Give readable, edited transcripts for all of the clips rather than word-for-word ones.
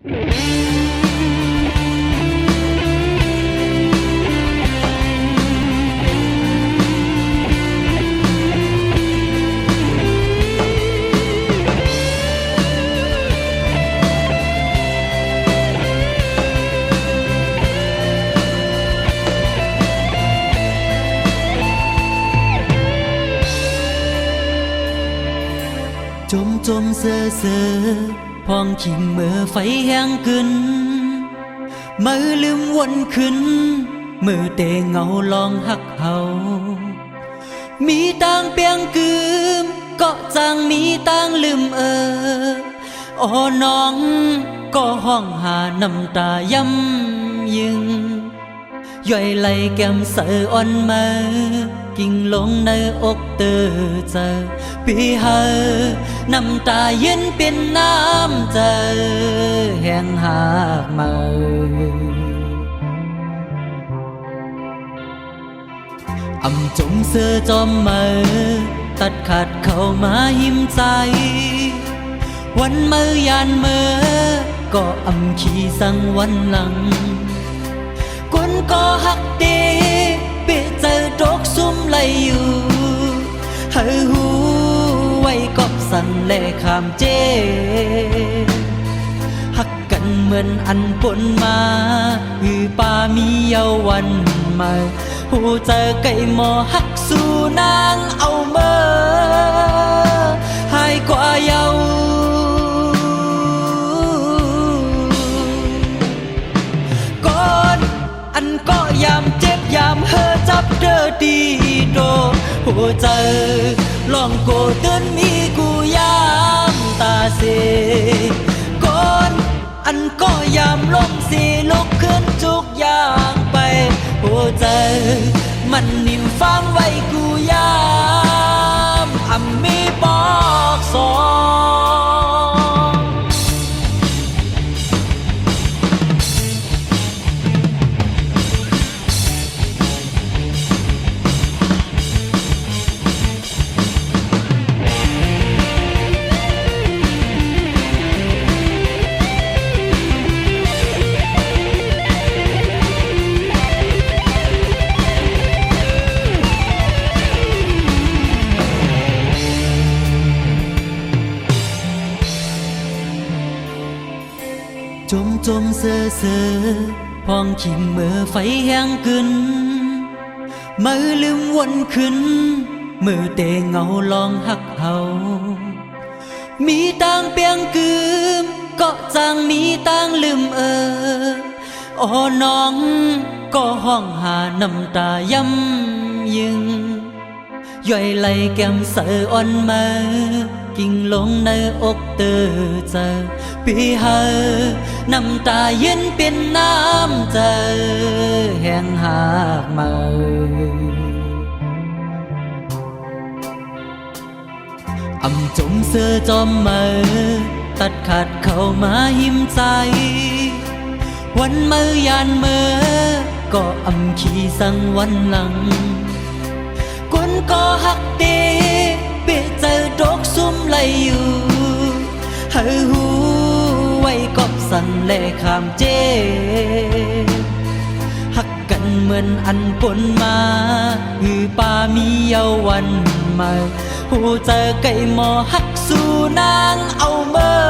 จมเสือเสือพองขิงเมื่อไฟแห้งขึ้นมือลืมวนขึ้นมือเตเงาลองหักเฮามีต่างเปียงกืมก็จางมีต่างลืมอ๋อน้องก็ห้องหาน้ำตาย้ำยึงย่อยไหลแก้มเสืออ่อนมากิ่งลงในอกเตอเจอพี่เฮอน้ำตาเย็นเป็นน้ำเจอแห้งหากมาอำจมเสื้อจอมมือตัดขาดเข้ามาหิมใจวันมือยานมือก็อำขี้สั่งวันหลังคนก็หักเดเปเจอตกซุ่มไหลอยู่เฮาหูไว้กอบสั่นแลขามเจหักกันเหมือนอันปนมาหือป่ามีเยาวันมาหูเจอไก่หมอหักสู่นางเอาเมื่อหายกว่าเยาก่อนอันก็ยามเจ็บยามเฮอจับเด้อดีโดหัวใจลองโกเตือนมีกูยามตาเสก่อนอันก็ยามลมสีลุกขึ้นทุกอย่างไปหัวใจมันนิ่มฟังไว้กูยามอำมีปอกสองจมเสือเสือพองขิงเมื่อไฟแห้งขึ้นมือลืมวนขึ้นมือเตเงาลองหักเฮามีต่างเปียงกืมก็จางมีต่างลืมอ๋อน้องก็ห้องหาน้ำตาย้ำยึงย่อยไหลแก้มเสืออ่อนมากิ่งลงในอกเตอเจอพี่เฮอน้ำตาเย็นเป็นน้ำเจอแห้งหากมาอำจมเสื้อจอมมือตัดขาดเข้ามาหิมใจวันมือยานมือก็อำขี้สั่งวันหลังคนก็หักเดเปเจอตกซุ่มไหลอยู่เฮาหูไว้กอบสั่นแลขามเจหักกันเหมือนอันปนมาหือป่ามีเยาวันมาหูเจอไก่หมอหักสู่นางเอาเมื่อ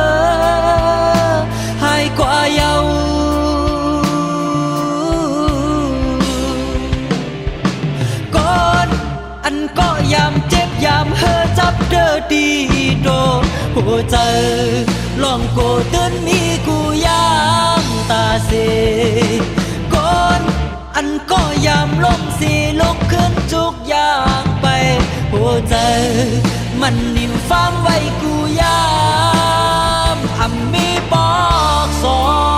หายกว่าเยาก่อนอันก็ยามเจ็บยามเฮอจับเด้อดีโดหัวใจลองโกเตือนมีกูยามตาเสก่อนอันก็ยามลมสีลุกขึ้นทุกอย่างไปหัวใจมันนิ่มฟังไว้กูยามอำมีปอกสอง